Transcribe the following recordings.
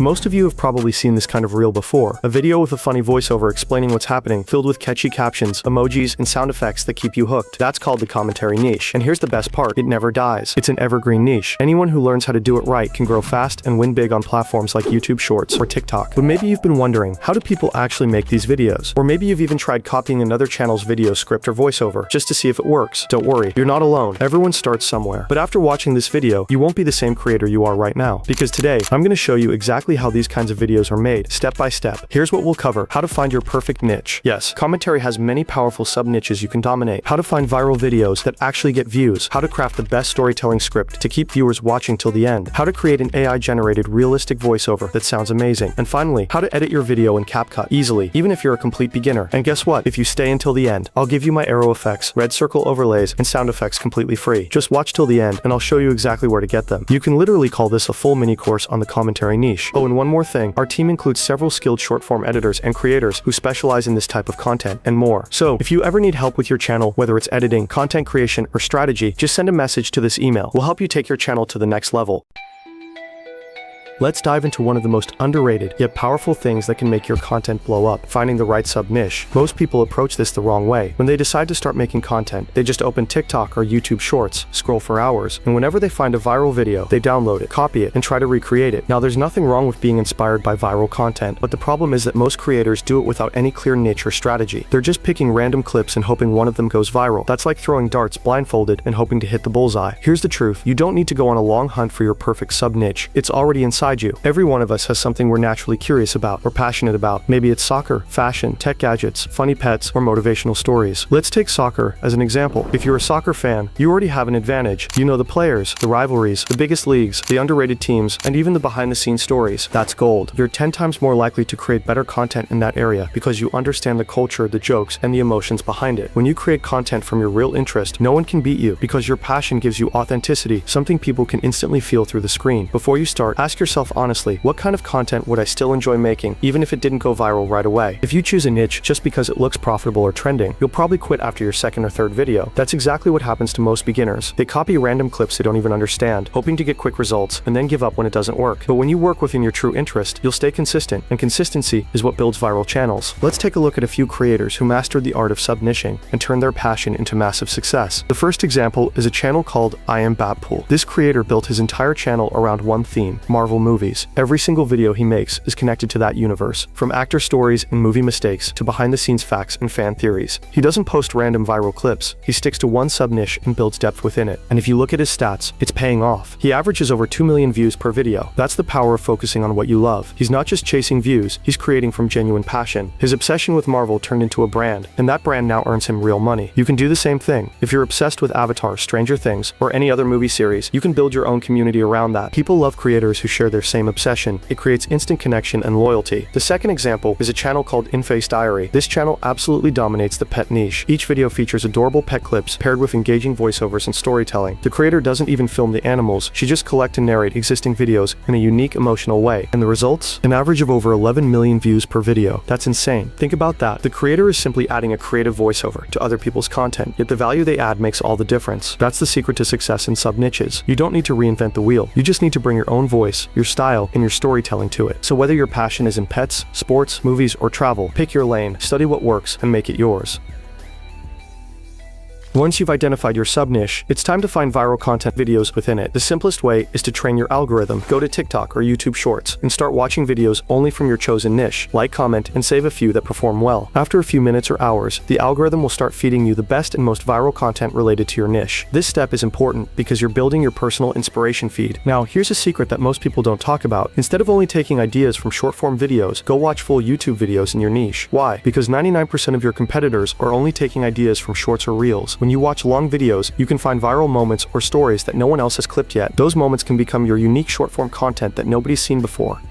Most of you have probably seen this kind of reel before, a video with a funny voiceover explaining what's happening, filled with catchy captions, emojis, and sound effects that keep you hooked. That's called the commentary niche. And here's the best part, it never dies. It's an evergreen niche. Anyone who learns how to do it right can grow fast and win big on platforms like YouTube Shorts or TikTok. But maybe you've been wondering, how do people actually make these videos? Or maybe you've even tried copying another channel's video script or voiceover, just to see if it works. Don't worry, you're not alone. Everyone starts somewhere. But after watching this video, you won't be the same creator you are right now. Because today, I'm going to show you exactly how these kinds of videos are made, step by step. Here's what we'll cover: how to find your perfect niche. Yes, commentary has many powerful sub-niches you can dominate. How to find viral videos that actually get views. How to craft the best storytelling script to keep viewers watching till the end. How to create an AI-generated realistic voiceover that sounds amazing. And finally, how to edit your video in CapCut easily, even if you're a complete beginner. And guess what? If you stay until the end, I'll give you my arrow effects, red circle overlays, and sound effects completely free. Just watch till the end, and I'll show you exactly where to get them. You can literally call this a full mini course on the commentary niche. Oh, and one more thing. Our team includes several skilled short-form editors and creators who specialize in this type of content and more. So, if you ever need help with your channel, whether it's editing, content creation, or strategy, just send a message to this email. We'll help you take your channel to the next level. Let's dive into one of the most underrated, yet powerful things that can make your content blow up: finding the right sub-niche. Most people approach this the wrong way. When they decide to start making content, they just open TikTok or YouTube Shorts, scroll for hours, and whenever they find a viral video, they download it, copy it, and try to recreate it. Now, there's nothing wrong with being inspired by viral content, but the problem is that most creators do it without any clear niche or strategy. They're just picking random clips and hoping one of them goes viral. That's like throwing darts blindfolded and hoping to hit the bullseye. Here's the truth: you don't need to go on a long hunt for your perfect sub-niche. It's already inside you. Every one of us has something we're naturally curious about or passionate about. Maybe it's soccer, fashion, tech gadgets, funny pets, or motivational stories. Let's take soccer as an example. If you're a soccer fan, you already have an advantage. You know the players, the rivalries, the biggest leagues, the underrated teams, and even the behind-the-scenes stories. That's gold. You're 10 times more likely to create better content in that area because you understand the culture, the jokes, and the emotions behind it. When you create content from your real interest, no one can beat you because your passion gives you authenticity, something people can instantly feel through the screen. Before you start, ask yourself honestly, what kind of content would I still enjoy making, even if it didn't go viral right away? If you choose a niche just because it looks profitable or trending, you'll probably quit after your second or third video. That's exactly what happens to most beginners. They copy random clips they don't even understand, hoping to get quick results, and then give up when it doesn't work. But when you work within your true interest, you'll stay consistent, and consistency is what builds viral channels. Let's take a look at a few creators who mastered the art of sub-niching and turned their passion into massive success. The first example is a channel called I Am Batpool. This creator built his entire channel around one theme: Marvel movies. Every single video he makes is connected to that universe, from actor stories and movie mistakes to behind-the-scenes facts and fan theories. He doesn't post random viral clips. He sticks to one sub-niche and builds depth within it. And if you look at his stats, it's paying off. He averages over 2 million views per video. That's the power of focusing on what you love. He's not just chasing views, he's creating from genuine passion. His obsession with Marvel turned into a brand, and that brand now earns him real money. You can do the same thing. If you're obsessed with Avatar, Stranger Things, or any other movie series, you can build your own community around that. People love creators who share their same obsession. It creates instant connection and loyalty. The second example is a channel called InFace Diary. This channel absolutely dominates the pet niche. Each video features adorable pet clips paired with engaging voiceovers and storytelling. The creator doesn't even film the animals. She just collects and narrates existing videos in a unique, emotional way. And the results? An average of over 11 million views per video. That's insane. Think about that. The creator is simply adding a creative voiceover to other people's content, yet the value they add makes all the difference. That's the secret to success in sub-niches. You don't need to reinvent the wheel. You just need to bring your own voice, your style, and your storytelling to it. So whether your passion is in pets, sports, movies, or travel, pick your lane, study what works, and make it yours. Once you've identified your sub-niche, it's time to find viral content videos within it. The simplest way is to train your algorithm. Go to TikTok or YouTube Shorts and start watching videos only from your chosen niche. Like, comment, and save a few that perform well. After a few minutes or hours, the algorithm will start feeding you the best and most viral content related to your niche. This step is important because you're building your personal inspiration feed. Now, here's a secret that most people don't talk about. Instead of only taking ideas from short-form videos, go watch full YouTube videos in your niche. Why? Because 99% of your competitors are only taking ideas from shorts or reels. When you watch long videos, you can find viral moments or stories that no one else has clipped yet. Those moments can become your unique short-form content that nobody's seen before.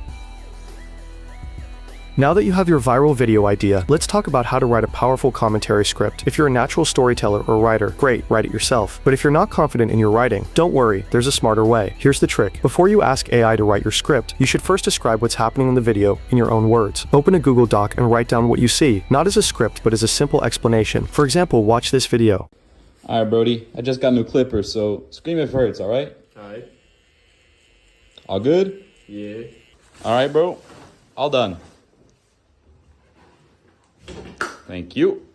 Now that you have your viral video idea, let's talk about how to write a powerful commentary script. If you're a natural storyteller or writer, great, write it yourself. But if you're not confident in your writing, don't worry, there's a smarter way. Here's the trick. Before you ask AI to write your script, you should first describe what's happening in the video in your own words. Open a Google Doc and write down what you see, not as a script, but as a simple explanation. For example, watch this video. Alright, Brody, I just got new clippers, so scream if it hurts, alright? Alright. All good? Yeah. Alright, bro. All done. Thank you.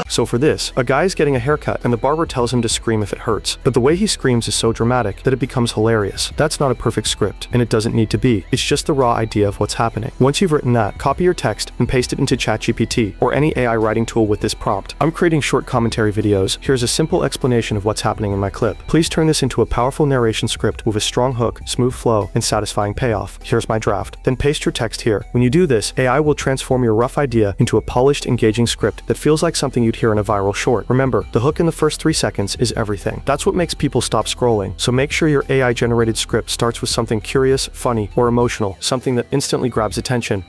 So for this, a guy is getting a haircut and the barber tells him to scream if it hurts, but the way he screams is so dramatic that it becomes hilarious. That's not a perfect script, and it doesn't need to be. It's just the raw idea of what's happening. Once you've written that, copy your text and paste it into ChatGPT or any AI writing tool with this prompt. I'm creating short commentary videos. Here's a simple explanation of what's happening in my clip. Please turn this into a powerful narration script with a strong hook, smooth flow, and satisfying payoff. Here's my draft. Then paste your text here. When you do this, AI will transform your rough idea into a polished, engaging script that feels like something you'd hear in a viral short. Remember, the hook in the first 3 seconds is everything. That's what makes people stop scrolling. So make sure your AI-generated script starts with something curious, funny, or emotional, something that instantly grabs attention.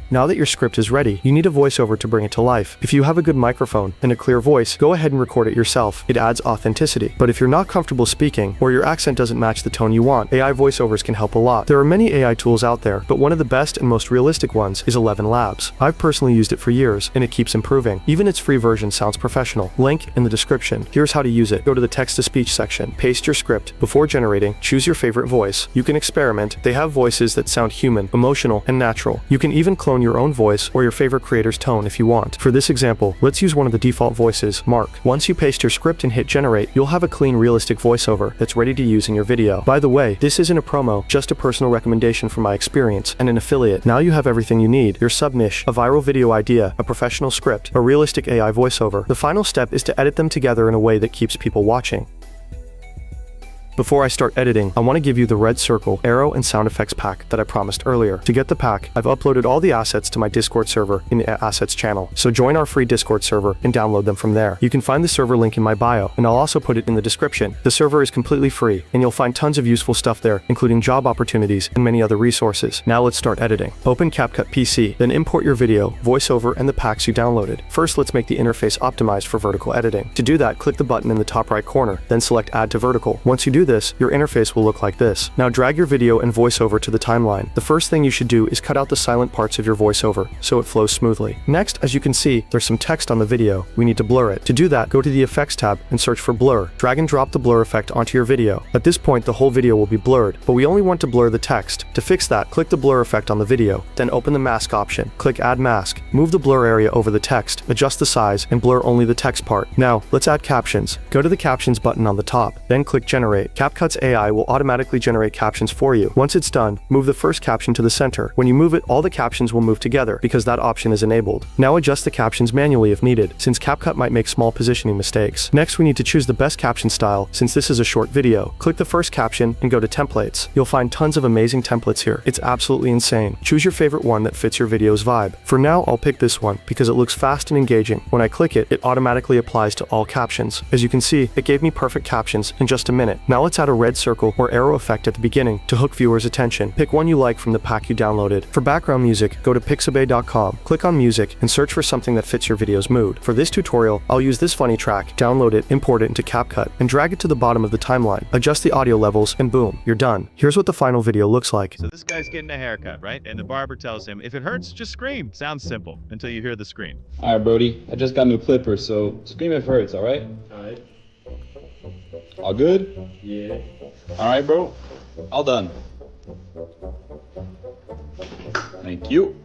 Now that your script is ready, you need a voiceover to bring it to life. If you have a good microphone and a clear voice, go ahead and record it yourself. It adds authenticity. But if you're not comfortable speaking, or your accent doesn't match the tone you want, AI voiceovers can help a lot. There are many AI tools out there, but one of the best and most realistic ones is 11 Labs. I've personally used it for years, and it keeps improving. Even its free version sounds professional. Link in the description. Here's how to use it. Go to the text-to-speech section. Paste your script. Before generating, choose your favorite voice. You can experiment. They have voices that sound human, emotional, and natural. You can even clone your own voice or your favorite creator's tone if you want. For this example, let's use one of the default voices, Mark. Once you paste your script and hit generate, you'll have a clean, realistic voiceover that's ready to use in your video. By the way, this isn't a promo, just a personal recommendation from my experience and an affiliate. Now you have everything you need: your subniche, a viral video idea, a professional script, a realistic AI voiceover. The final step is to edit them together in a way that keeps people watching. Before I start editing, I want to give you the red circle, arrow, and sound effects pack that I promised earlier. To get the pack, I've uploaded all the assets to my Discord server in the Assets channel. So join our free Discord server and download them from there. You can find the server link in my bio, and I'll also put it in the description. The server is completely free, and you'll find tons of useful stuff there, including job opportunities and many other resources. Now let's start editing. Open CapCut PC, then import your video, voiceover, and the packs you downloaded. First, let's make the interface optimized for vertical editing. To do that, click the button in the top right corner, then select Add to Vertical. Once you do this, your interface will look like this. Now drag your video and voiceover to the timeline. The first thing you should do is cut out the silent parts of your voiceover so it flows smoothly. Next, as you can see, there's some text on the video. We need to blur it. To do that, go to the Effects tab and search for Blur. Drag and drop the blur effect onto your video. At this point, the whole video will be blurred, but we only want to blur the text. To fix that, click the blur effect on the video, then open the mask option. Click Add Mask. Move the blur area over the text, adjust the size, and blur only the text part. Now, let's add captions. Go to the Captions button on the top, then click Generate. CapCut's AI will automatically generate captions for you. Once it's done, move the first caption to the center. When you move it, all the captions will move together because that option is enabled. Now adjust the captions manually if needed, since CapCut might make small positioning mistakes. Next, we need to choose the best caption style, since this is a short video. Click the first caption and go to Templates. You'll find tons of amazing templates here. It's absolutely insane. Choose your favorite one that fits your video's vibe. For now, I'll pick this one because it looks fast and engaging. When I click it, it automatically applies to all captions. As you can see, it gave me perfect captions in just a minute. Now let's add a red circle or arrow effect at the beginning to hook viewers' attention. Pick one you like from the pack you downloaded. For background music, go to pixabay.com, click on music, and search for something that fits your video's mood. For this tutorial, I'll use this funny track, download it, import it into CapCut, and drag it to the bottom of the timeline. Adjust the audio levels, and boom, you're done. Here's what the final video looks like. So this guy's getting a haircut, right? And the barber tells him, if it hurts, just scream. Sounds simple until you hear the scream. Alright, Brody. I just got new clippers, so scream if it hurts, alright? Alright. All good? Yeah. Alright, bro. All done. Thank you.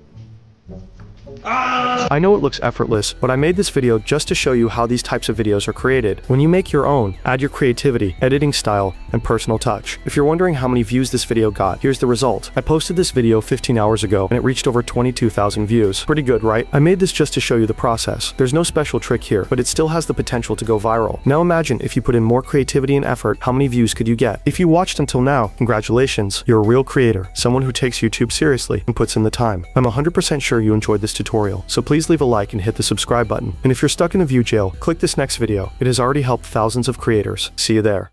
I know it looks effortless, but I made this video just to show you how these types of videos are created. When you make your own, add your creativity, editing style, and personal touch. If you're wondering how many views this video got, here's the result. I posted this video 15 hours ago, and it reached over 22,000 views. Pretty good, right? I made this just to show you the process. There's no special trick here, but it still has the potential to go viral. Now imagine if you put in more creativity and effort, how many views could you get? If you watched until now, congratulations. You're a real creator, someone who takes YouTube seriously and puts in the time. I'm 100% sure you enjoyed this tutorial, so please leave a like and hit the subscribe button. And if you're stuck in a view jail, click this next video. It has already helped thousands of creators. See you there.